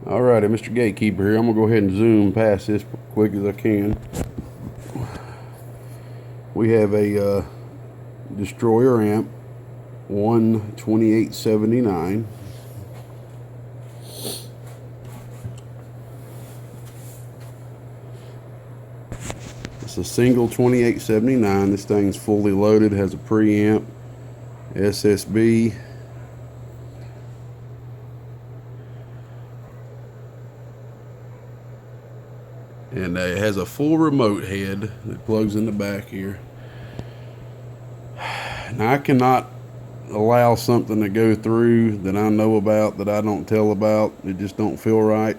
Alrighty, Mr. Gatekeeper here. I'm gonna go ahead and zoom past this quick as I can. We have a destroyer amp 12879. It's a single 2879. This thing's fully loaded, has a preamp, SSB, and it has a full remote head that plugs in the back here. Now I cannot allow something to go through that I know about that I don't tell about. It just don't feel right.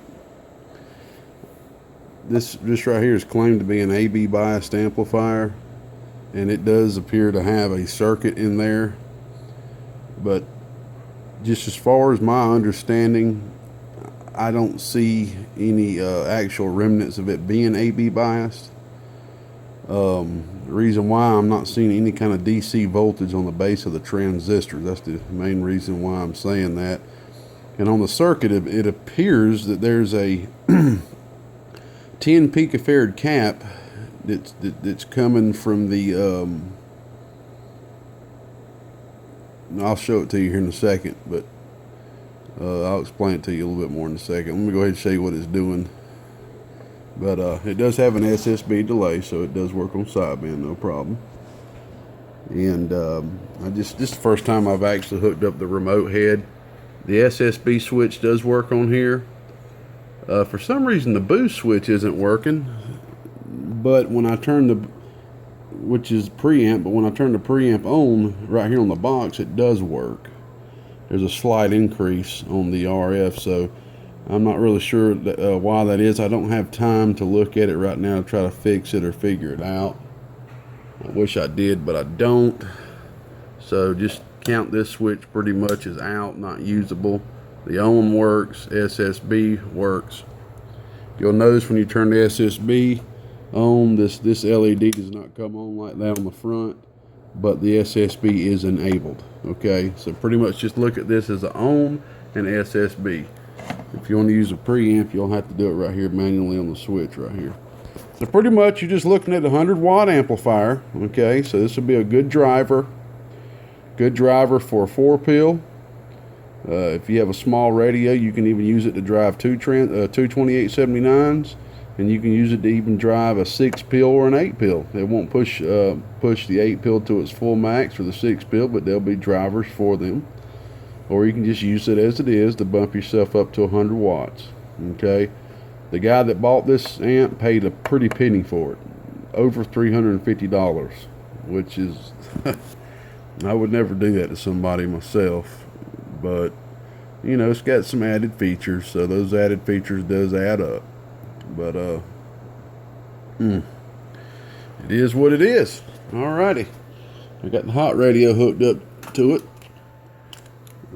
This right here is claimed to be an AB biased amplifier, and it does appear to have a circuit in there, but just as far as my understanding, I don't see any actual remnants of it being AB biased. The reason why I'm not seeing any kind of DC voltage on the base of the transistor, that's the main reason why I'm saying that. And on the circuit, it appears that there's a 10 picofarad cap that's coming from the I'll show it to you here in a second, but I'll explain it to you a little bit more in a second. Let me go ahead and show you what it's doing. But it does have an SSB delay, so it does work on sideband, no problem. And this is the first time I've actually hooked up the remote head. The SSB switch does work on here. For some reason the boost switch isn't working, but when I turn which is preamp, but when I turn the preamp on right here on the box, it does work. There's a slight increase on the RF, so I'm not really sure why that is. I don't have time to look at it right now to try to fix it or figure it out. I wish I did, but I don't. So just count this switch pretty much as out, not usable. The on works, SSB works. You'll notice when you turn the SSB on, this LED does not come on like that on the front, but the SSB is enabled. Okay, so pretty much just look at this as an on and SSB. If you want to use a preamp, you'll have to do it right here manually on the switch right here. So pretty much you're just looking at a 100-watt amplifier. Okay, so this will be a good driver for a 4-pill. If you have a small radio, you can even use it to drive two 2879s, and you can use it to even drive a 6-pill or an 8-pill. It won't push the 8-pill to its full max for the 6-pill, but there'll be drivers for them. Or you can just use it as it is to bump yourself up to 100 watts. Okay, the guy that bought this amp paid a pretty penny for it, over $350, which is I would never do that to somebody myself. But you know, it's got some added features, so those added features does add up. But it is what it is. Alrighty, I got the hot radio hooked up to it.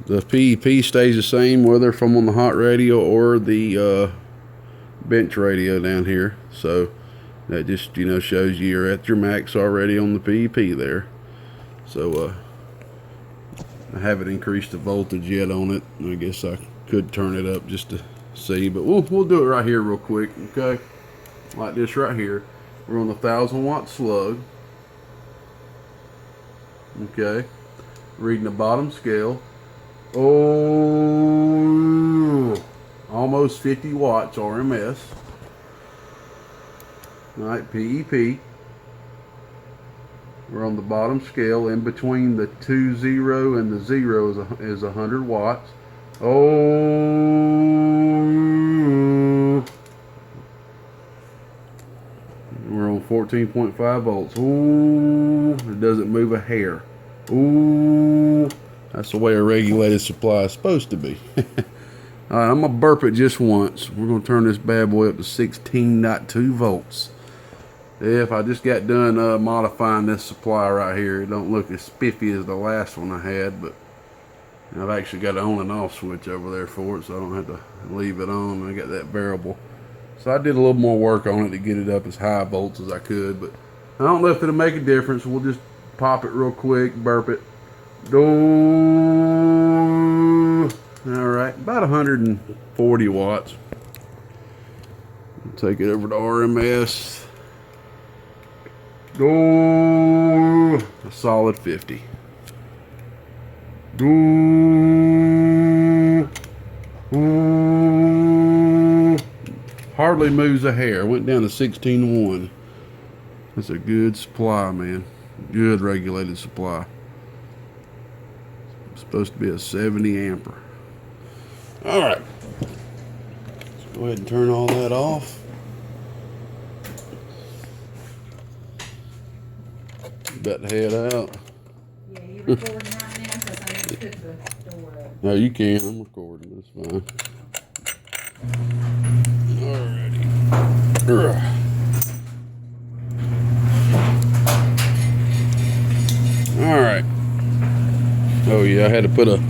The PEP stays the same whether from on the hot radio or the bench radio down here, so that just, you know, shows you're at your max already on the PEP there. So I haven't increased the voltage yet on it. I guess I could turn it up just to see, but we'll do it right here real quick. Okay, like this right here. We're on the 1,000-watt slug. Okay, reading the bottom scale. Oh, almost 50 watts RMS. All right, PEP. We're on the bottom scale. In between the 20 and the 0 is 100 watts. Oh, we're on 14.5 volts. Ooh, it doesn't move a hair. Ooh, that's the way a regulated supply is supposed to be. All right, I'm gonna burp it just once. We're gonna turn this bad boy up to 16.2 volts. If I just got done modifying this supply right here, it don't look as spiffy as the last one I had, but I've actually got an on and off switch over there for it, so I don't have to leave it on. I got that variable. So I did a little more work on it to get it up as high volts as I could, but I don't know if it'll make a difference. We'll just pop it real quick, burp it. All right, about 140 watts. Take it over to RMS. Go a solid 50. Go. Hardly moves a hair. Went down to 16.1. That's a good supply, man. Good regulated supply. It's supposed to be a 70 ampere. All right. Let's go ahead and turn all that off. About to head out. Yeah, you recording right now because I need to put the door up. No, you can. I'm recording. That's fine. Alrighty. Alright. Oh yeah, I had to put a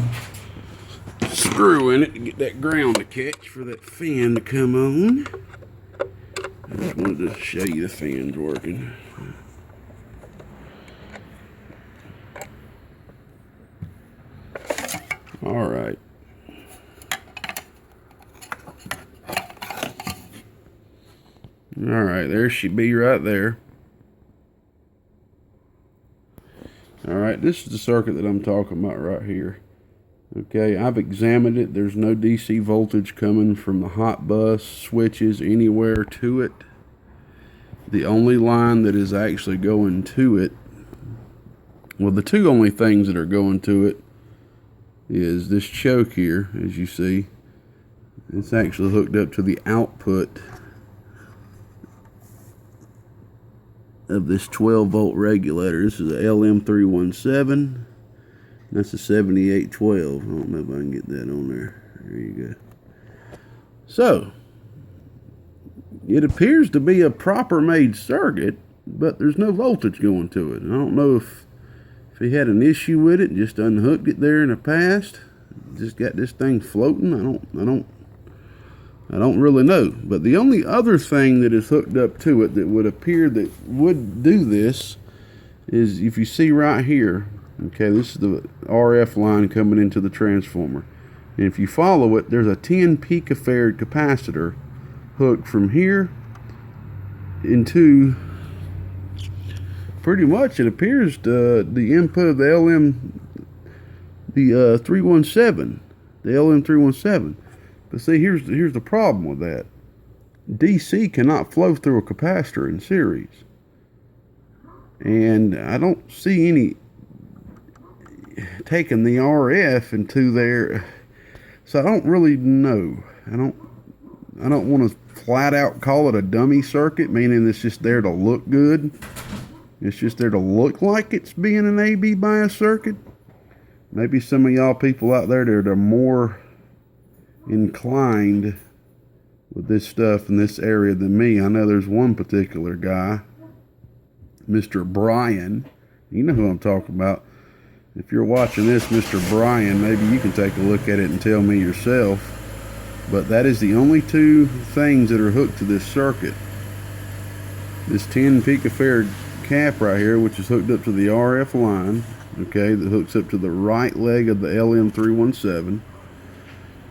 screw in it to get that ground to catch for that fan to come on. I just wanted to show you the fan's working. Alright. Alright, there she be right there. Alright, this is the circuit that I'm talking about right here. Okay, I've examined it. There's no DC voltage coming from the hot bus switches anywhere to it. The only line that is actually going to it, well, the two only things that are going to it is this choke here, as you see. It's actually hooked up to the output of this 12 volt regulator. This is a LM317. That's a 7812. I don't know if I can get that on there. There you go. So, it appears to be a proper made circuit, but there's no voltage going to it. I don't know if he had an issue with it, just unhooked it there in the past, just got this thing floating. I don't really know. But the only other thing that is hooked up to it that would appear that would do this is, if you see right here, okay, this is the RF line coming into the transformer. And if you follow it, there's a 10 picofarad capacitor hooked from here into, pretty much it appears, the input of the 317, the LM317. But see, here's the problem with that. DC cannot flow through a capacitor in series. And I don't see any taking the RF into there. So I don't really know. I don't want to flat out call it a dummy circuit, meaning it's just there to look good. It's just there to look like it's being an AB bias circuit. Maybe some of y'all people out there that are more inclined with this stuff in this area than me. I know there's one particular guy, Mr. Brian. You know who I'm talking about. If you're watching this, Mr. Brian, maybe you can take a look at it and tell me yourself. But that is the only two things that are hooked to this circuit. This 10 picofarad cap right here, which is hooked up to the RF line, okay, that hooks up to the right leg of the LM317,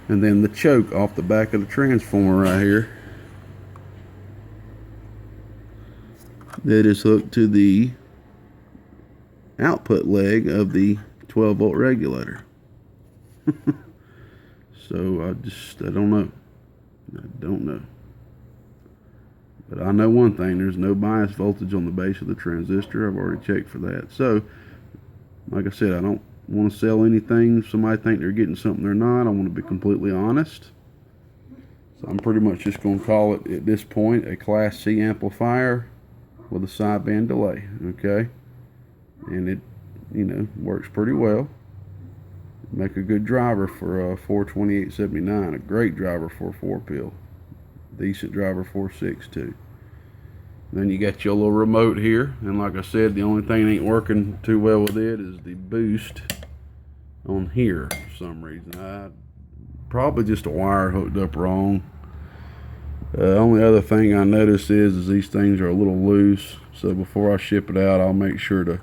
and then the choke off the back of the transformer right here that is hooked to the output leg of the 12 volt regulator. So I don't know. But I know one thing, there's no bias voltage on the base of the transistor. I've already checked for that. So, like I said, I don't want to sell anything. Somebody think they're getting something they're not. I want to be completely honest. So I'm pretty much just going to call it, at this point, a Class C amplifier with a sideband delay, okay? And it, works pretty well. Make a good driver for a 42879, a great driver for a 4-pill. Decent driver for 6 too. Then you got your little remote here, and like I said, the only thing that ain't working too well with it is the boost on here for some reason. Probably just a wire hooked up wrong. Only other thing I notice is these things are a little loose, so before I ship it out, I'll make sure to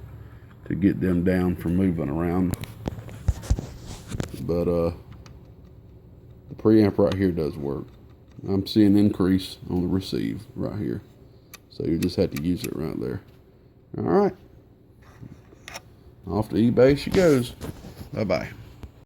get them down from moving around. But The preamp right here does work. I'm seeing increase on the receive right here. So you just have to use it right there. All right. Off to eBay she goes. Bye-bye.